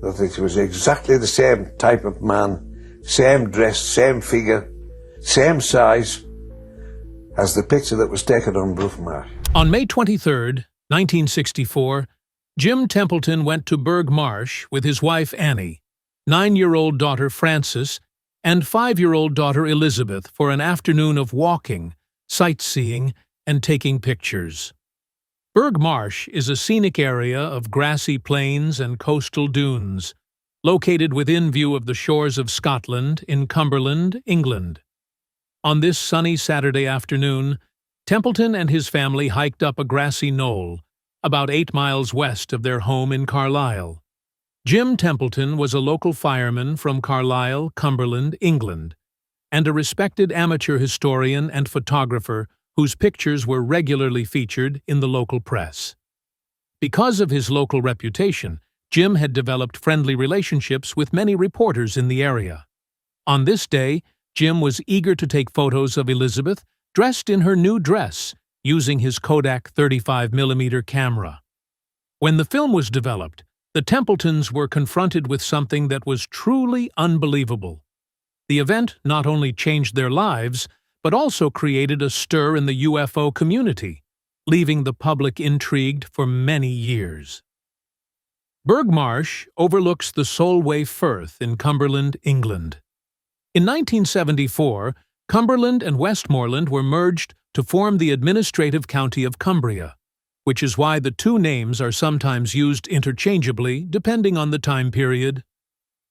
that it was exactly the same type of man, same dress, same figure, same size as the picture that was taken on Burgh Marsh. On May 23, 1964, Jim Templeton went to Burgh Marsh with his wife Annie, 9-year-old daughter Frances, and 5-year-old daughter Elizabeth for an afternoon of walking, sightseeing, and taking pictures. Burgh Marsh is a scenic area of grassy plains and coastal dunes, located within view of the shores of Scotland in Cumberland, England. On this sunny Saturday afternoon, Templeton and his family hiked up a grassy knoll, about 8 miles west of their home in Carlisle. Jim Templeton was a local fireman from Carlisle, Cumberland, England, and a respected amateur historian and photographer whose pictures were regularly featured in the local press. Because of his local reputation, Jim had developed friendly relationships with many reporters in the area. On this day, Jim was eager to take photos of Elizabeth dressed in her new dress, using his Kodak 35mm camera. When the film was developed, the Templetons were confronted with something that was truly unbelievable. The event not only changed their lives, but also created a stir in the UFO community, leaving the public intrigued for many years. Burgh Marsh overlooks the Solway Firth in Cumberland, England. In 1974, Cumberland and Westmoreland were merged to form the administrative county of Cumbria, which is why the two names are sometimes used interchangeably depending on the time period.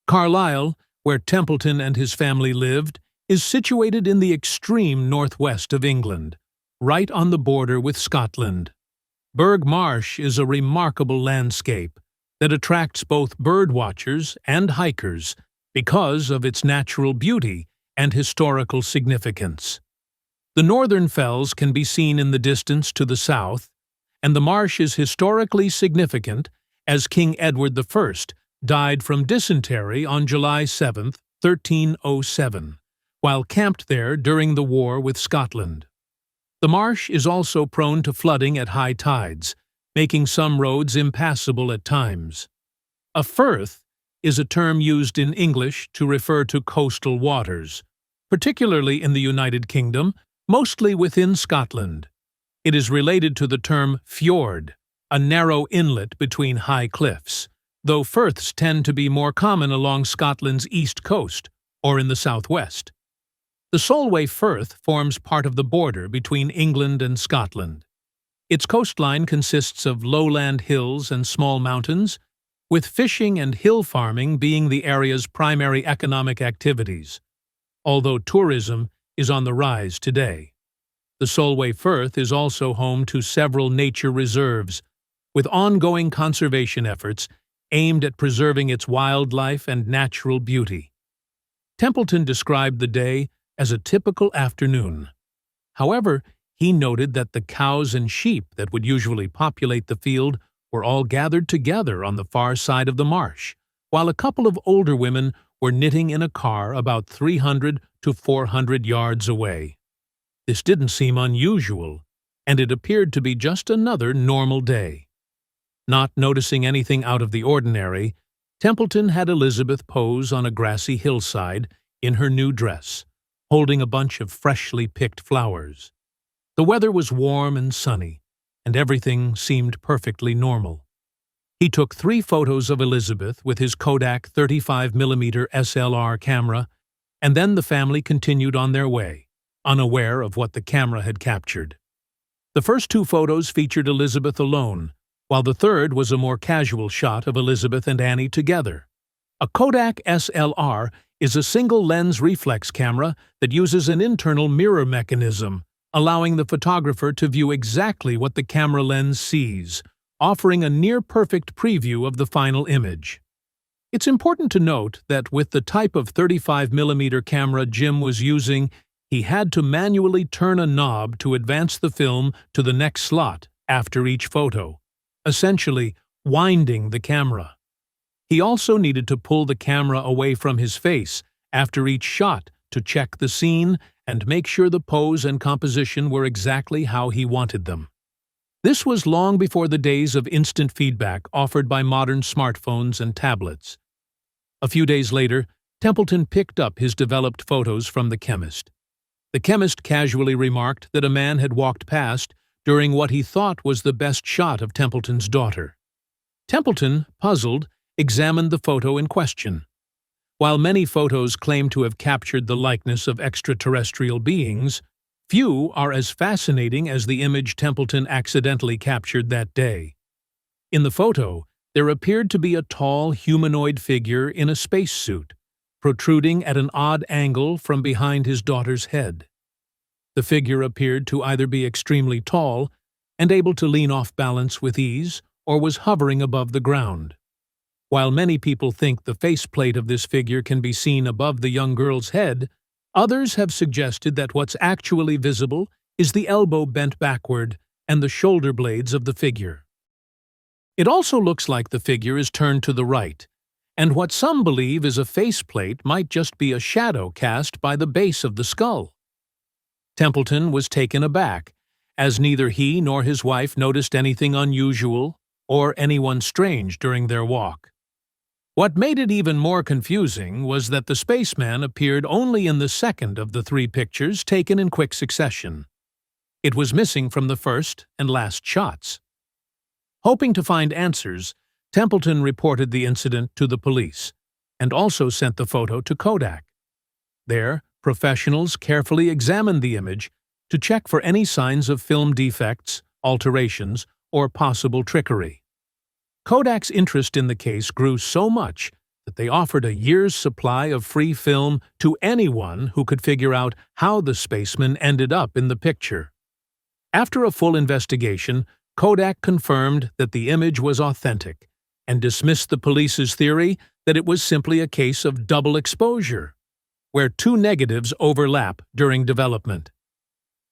Carlisle, where Templeton and his family lived, is situated in the extreme northwest of England, right on the border with Scotland. Burgh Marsh is a remarkable landscape that attracts both birdwatchers and hikers because of its natural beauty and historical significance. The northern fells can be seen in the distance to the south, and the marsh is historically significant as King Edward I died from dysentery on July 7, 1307, while camped there during the war with Scotland. The marsh is also prone to flooding at high tides, making some roads impassable at times. A firth is a term used in English to refer to coastal waters, particularly in the United Kingdom, mostly within Scotland. It is related to the term fjord, a narrow inlet between high cliffs, though firths tend to be more common along Scotland's east coast or in the southwest. The Solway Firth forms part of the border between England and Scotland. Its coastline consists of lowland hills and small mountains, with fishing and hill farming being the area's primary economic activities, although tourism is on the rise today. The Solway Firth is also home to several nature reserves, with ongoing conservation efforts aimed at preserving its wildlife and natural beauty. Templeton described the day as a typical afternoon. However, he noted that the cows and sheep that would usually populate the field were all gathered together on the far side of the marsh, while a couple of older women were knitting in a car about 300 to 400 yards away. This didn't seem unusual, and it appeared to be just another normal day. Not noticing anything out of the ordinary, Templeton had Elizabeth pose on a grassy hillside in her new dress, holding a bunch of freshly picked flowers. The weather was warm and sunny, and everything seemed perfectly normal. He took 3 photos of Elizabeth with his Kodak 35mm SLR camera, and then the family continued on their way, unaware of what the camera had captured. The first 2 photos featured Elizabeth alone, while the third was a more casual shot of Elizabeth and Annie together. A Kodak SLR is a single-lens reflex camera that uses an internal mirror mechanism, allowing the photographer to view exactly what the camera lens sees, offering a near-perfect preview of the final image. It's important to note that with the type of 35mm camera Jim was using, he had to manually turn a knob to advance the film to the next slot after each photo, essentially winding the camera. He also needed to pull the camera away from his face after each shot to check the scene and make sure the pose and composition were exactly how he wanted them. This was long before the days of instant feedback offered by modern smartphones and tablets. A few days later, Templeton picked up his developed photos from the chemist. The chemist casually remarked that a man had walked past during what he thought was the best shot of Templeton's daughter. Templeton, puzzled, examined the photo in question. While many photos claim to have captured the likeness of extraterrestrial beings, few are as fascinating as the image Templeton accidentally captured that day. In the photo, there appeared to be a tall humanoid figure in a spacesuit, protruding at an odd angle from behind his daughter's head. The figure appeared to either be extremely tall and able to lean off balance with ease, or was hovering above the ground. While many people think the faceplate of this figure can be seen above the young girl's head, others have suggested that what's actually visible is the elbow bent backward and the shoulder blades of the figure. It also looks like the figure is turned to the right, and what some believe is a faceplate might just be a shadow cast by the base of the skull. Templeton was taken aback, as neither he nor his wife noticed anything unusual or anyone strange during their walk. What made it even more confusing was that the spaceman appeared only in the second of the three pictures taken in quick succession. It was missing from the first and last shots. Hoping to find answers, Templeton reported the incident to the police and also sent the photo to Kodak. There, professionals carefully examined the image to check for any signs of film defects, alterations, or possible trickery. Kodak's interest in the case grew so much that they offered a year's supply of free film to anyone who could figure out how the spaceman ended up in the picture. After a full investigation, Kodak confirmed that the image was authentic and dismissed the police's theory that it was simply a case of double exposure, where two negatives overlap during development.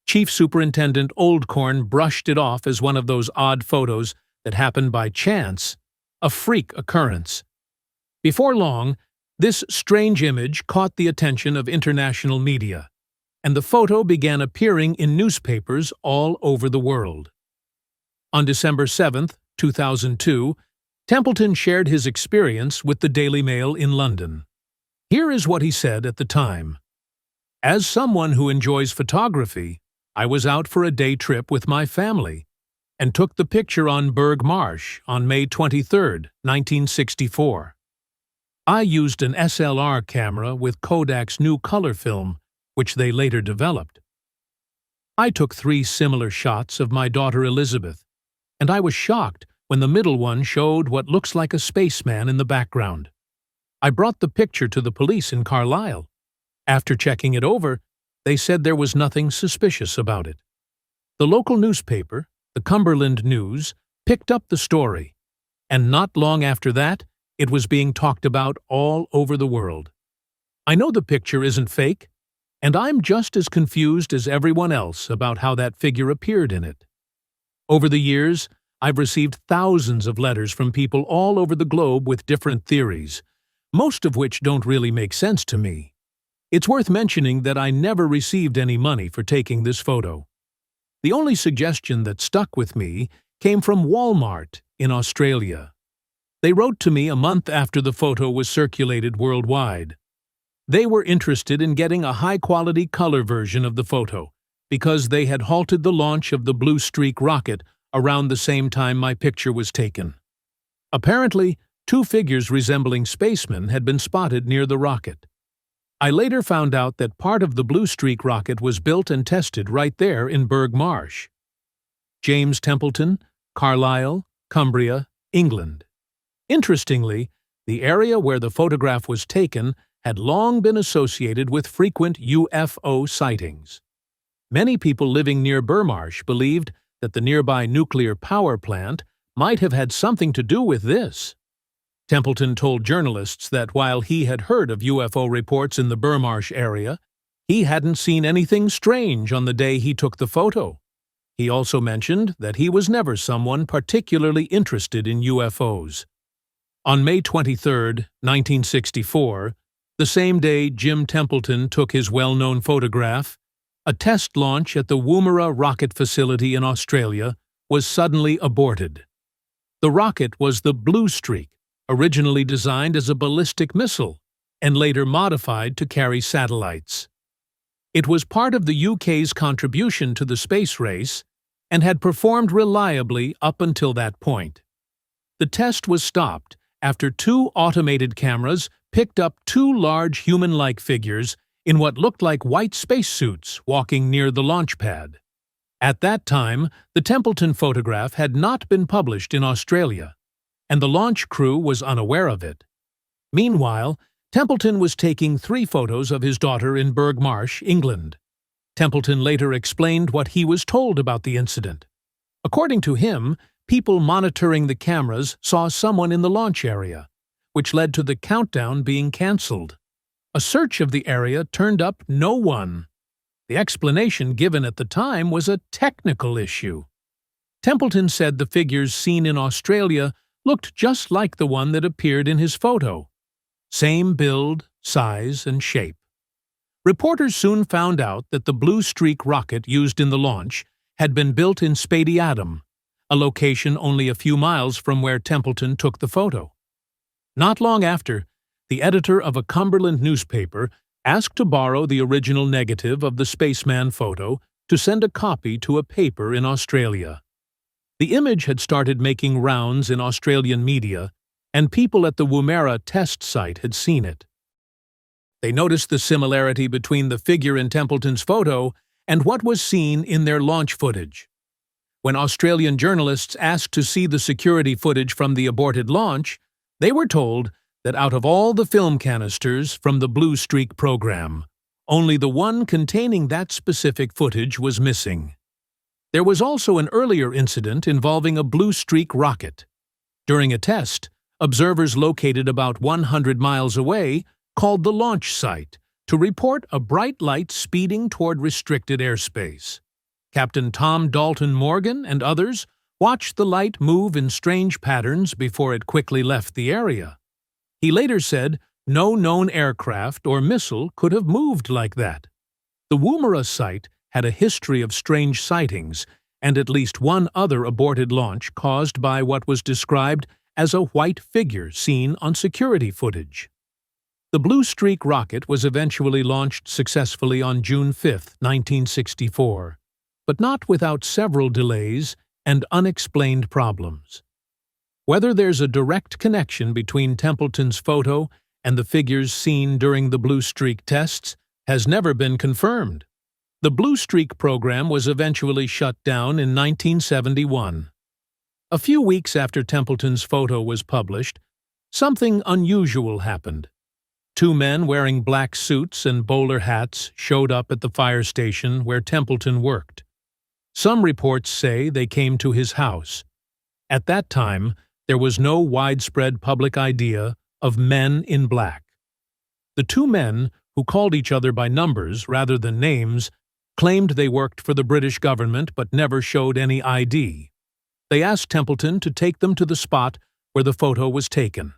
Chief Superintendent Oldcorn brushed it off as one of those odd photos that happened by chance, a freak occurrence. Before long, this strange image caught the attention of international media, and the photo began appearing in newspapers all over the world. On December 7, 2002, Templeton shared his experience with the Daily Mail in London. Here is what he said at the time. "As someone who enjoys photography, I was out for a day trip with my family and took the picture on Burgh Marsh on May 23, 1964. I used an SLR camera with Kodak's new color film, which they later developed. I took 3 similar shots of my daughter Elizabeth, and I was shocked when the middle one showed what looks like a spaceman in the background. I brought the picture to the police in Carlisle. After checking it over, they said there was nothing suspicious about it. The local newspaper, the Cumberland News, picked up the story, and not long after that, it was being talked about all over the world. I know the picture isn't fake, and I'm just as confused as everyone else about how that figure appeared in it. Over the years, I've received thousands of letters from people all over the globe with different theories, most of which don't really make sense to me. It's worth mentioning that I never received any money for taking this photo. The only suggestion that stuck with me came from Walmart in Australia. They wrote to me a month after the photo was circulated worldwide. They were interested in getting a high-quality color version of the photo because they had halted the launch of the Blue Streak rocket around the same time my picture was taken. Apparently, 2 figures resembling spacemen had been spotted near the rocket. I later found out that part of the Blue Streak rocket was built and tested right there in Burgh Marsh. James Templeton, Carlisle, Cumbria, England. Interestingly, the area where the photograph was taken had long been associated with frequent UFO sightings. Many people living near Burgh Marsh believed that the nearby nuclear power plant might have had something to do with this. Templeton told journalists that while he had heard of UFO reports in the Burgh Marsh area, he hadn't seen anything strange on the day he took the photo. He also mentioned that he was never someone particularly interested in UFOs. On May 23, 1964, the same day Jim Templeton took his well-known photograph, a test launch at the Woomera rocket facility in Australia was suddenly aborted. The rocket was the Blue Streak, originally designed as a ballistic missile and later modified to carry satellites. It was part of the UK's contribution to the space race and had performed reliably up until that point. The test was stopped after two automated cameras picked up two large human-like figures in what looked like white spacesuits walking near the launch pad. At that time, the Templeton photograph had not been published in Australia, and the launch crew was unaware of it. Meanwhile, Templeton was taking 3 photos of his daughter in Burgh Marsh, England. Templeton later explained what he was told about the incident. According to him, people monitoring the cameras saw someone in the launch area, which led to the countdown being cancelled. A search of the area turned up no one. The explanation given at the time was a technical issue. Templeton said the figures seen in Australia looked just like the one that appeared in his photo. Same build, size, and shape. Reporters soon found out that the Blue Streak rocket used in the launch had been built in Spaceman, a location only a few miles from where Templeton took the photo. Not long after, the editor of a Cumberland newspaper asked to borrow the original negative of the Spaceman photo to send a copy to a paper in Australia. The image had started making rounds in Australian media, and people at the Woomera test site had seen it. They noticed the similarity between the figure in Templeton's photo and what was seen in their launch footage. When Australian journalists asked to see the security footage from the aborted launch, they were told that out of all the film canisters from the Blue Streak program, only the one containing that specific footage was missing. There was also an earlier incident involving a Blue Streak rocket. During a test, observers located about 100 miles away called the launch site to report a bright light speeding toward restricted airspace. Captain Tom Dalton Morgan and others watched the light move in strange patterns before it quickly left the area. He later said no known aircraft or missile could have moved like that. The Woomera site had a history of strange sightings and at least one other aborted launch caused by what was described as a white figure seen on security footage. The Blue Streak rocket was eventually launched successfully on June 5, 1964, but not without several delays and unexplained problems. Whether there's a direct connection between Templeton's photo and the figures seen during the Blue Streak tests has never been confirmed. The Blue Streak program was eventually shut down in 1971. A few weeks after Templeton's photo was published, something unusual happened. 2 men wearing black suits and bowler hats showed up at the fire station where Templeton worked. Some reports say they came to his house. At that time, there was no widespread public idea of men in black. The 2 men, who called each other by numbers rather than names, claimed they worked for the British government but never showed any ID. They asked Templeton to take them to the spot where the photo was taken.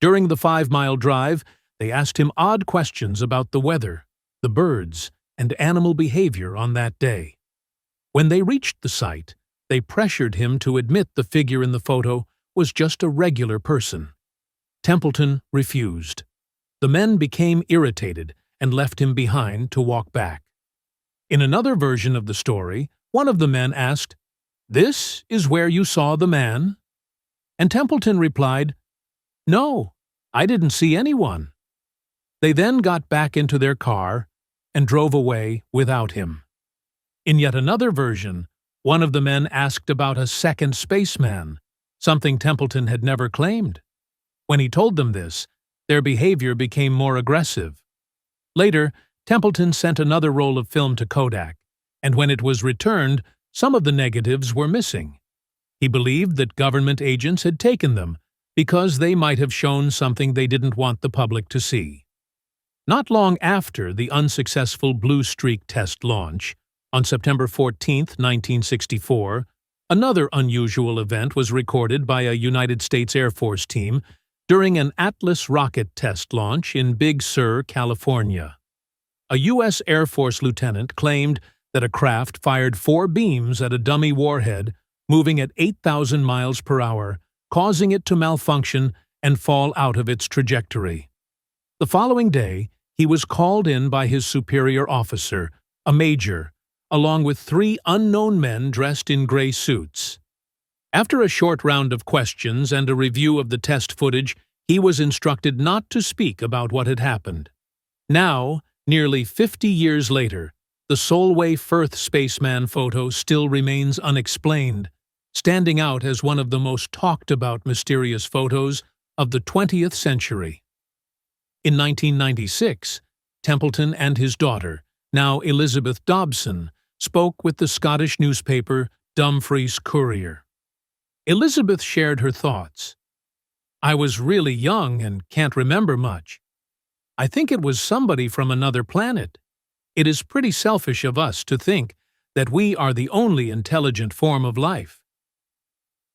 During the 5-mile drive, they asked him odd questions about the weather, the birds, and animal behavior on that day. When they reached the site, they pressured him to admit the figure in the photo was just a regular person. Templeton refused. The men became irritated and left him behind to walk back. In another version of the story, one of the men asked, "This is where you saw the man?" And Templeton replied, "No, I didn't see anyone." They then got back into their car and drove away without him. In yet another version, one of the men asked about a second spaceman, something Templeton had never claimed. When he told them this, their behavior became more aggressive. Later, Templeton sent another roll of film to Kodak, and when it was returned, some of the negatives were missing. He believed that government agents had taken them because they might have shown something they didn't want the public to see. Not long after the unsuccessful Blue Streak test launch, on September 14, 1964, another unusual event was recorded by a United States Air Force team during an Atlas rocket test launch in Big Sur, California. A U.S. Air Force lieutenant claimed that a craft fired 4 beams at a dummy warhead moving at 8,000 miles per hour, causing it to malfunction and fall out of its trajectory. The following day, he was called in by his superior officer, a major, along with 3 unknown men dressed in gray suits. After a short round of questions and a review of the test footage, he was instructed not to speak about what had happened. Now, nearly 50 years later, the Solway Firth Spaceman photo still remains unexplained, standing out as one of the most talked-about mysterious photos of the 20th century. In 1996, Templeton and his daughter, now Elizabeth Dobson, spoke with the Scottish newspaper Dumfries Courier. Elizabeth shared her thoughts. "I was really young and can't remember much. I think it was somebody from another planet. It is pretty selfish of us to think that we are the only intelligent form of life."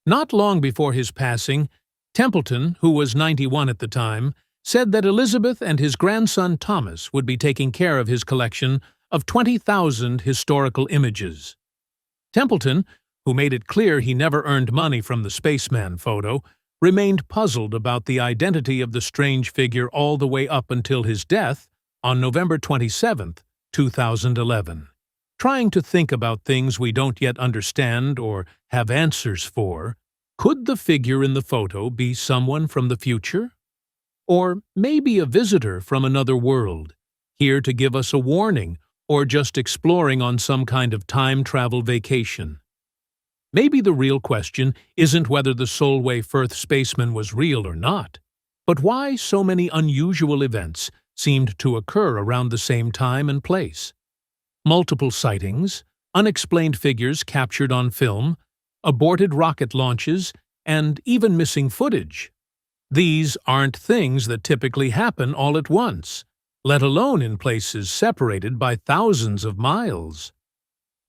Not long before his passing, Templeton, who was 91 at the time, said that Elizabeth and his grandson Thomas would be taking care of his collection of 20,000 historical images. Templeton, who made it clear he never earned money from the Spaceman photo, remained puzzled about the identity of the strange figure all the way up until his death on November 27, 2011. Trying to think about things we don't yet understand or have answers for, could the figure in the photo be someone from the future? Or maybe a visitor from another world, here to give us a warning or just exploring on some kind of time travel vacation? Maybe the real question isn't whether the Solway Firth Spaceman was real or not, but why so many unusual events seemed to occur around the same time and place. Multiple sightings, unexplained figures captured on film, aborted rocket launches, and even missing footage. These aren't things that typically happen all at once, let alone in places separated by thousands of miles.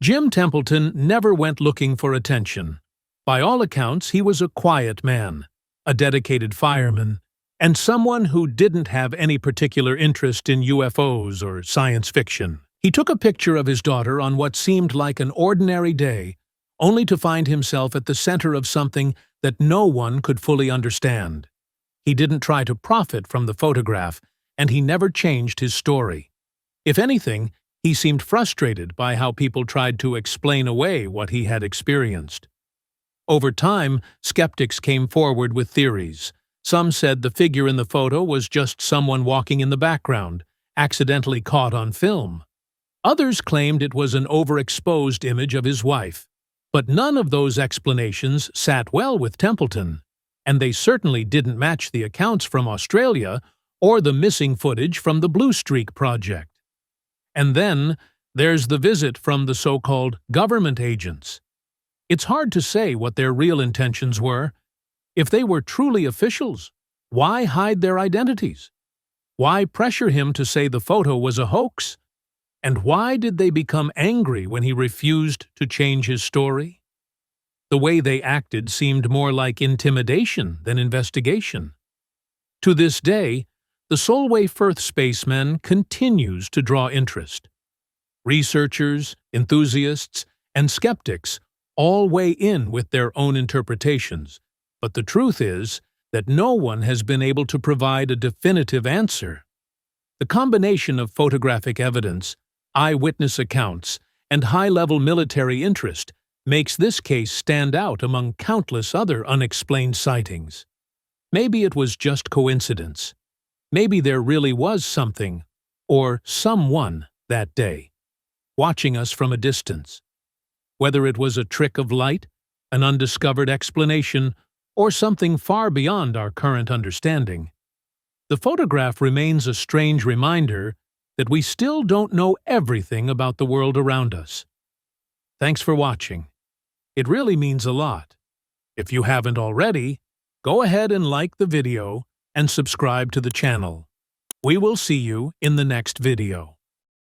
Jim Templeton never went looking for attention. By all accounts, he was a quiet man, a dedicated fireman, and someone who didn't have any particular interest in UFOs or science fiction. He took a picture of his daughter on what seemed like an ordinary day, only to find himself at the center of something that no one could fully understand. He didn't try to profit from the photograph, and he never changed his story. If anything, he seemed frustrated by how people tried to explain away what he had experienced. Over time, skeptics came forward with theories. Some said the figure in the photo was just someone walking in the background, accidentally caught on film. Others claimed it was an overexposed image of his wife. But none of those explanations sat well with Templeton, and they certainly didn't match the accounts from Australia or the missing footage from the Blue Streak project. And then there's the visit from the so-called government agents. It's hard to say what their real intentions were. If they were truly officials, why hide their identities? Why pressure him to say the photo was a hoax? And why did they become angry when he refused to change his story? The way they acted seemed more like intimidation than investigation. To this day, the Solway Firth Spaceman continues to draw interest. Researchers, enthusiasts, and skeptics all weigh in with their own interpretations, but the truth is that no one has been able to provide a definitive answer. The combination of photographic evidence, eyewitness accounts, and high-level military interest makes this case stand out among countless other unexplained sightings. Maybe it was just coincidence. Maybe there really was something, or someone, that day, watching us from a distance. Whether it was a trick of light, an undiscovered explanation, or something far beyond our current understanding, the photograph remains a strange reminder that we still don't know everything about the world around us. Thanks for watching. It really means a lot. If you haven't already, go ahead and like the video and subscribe to the channel. We will see you in the next video.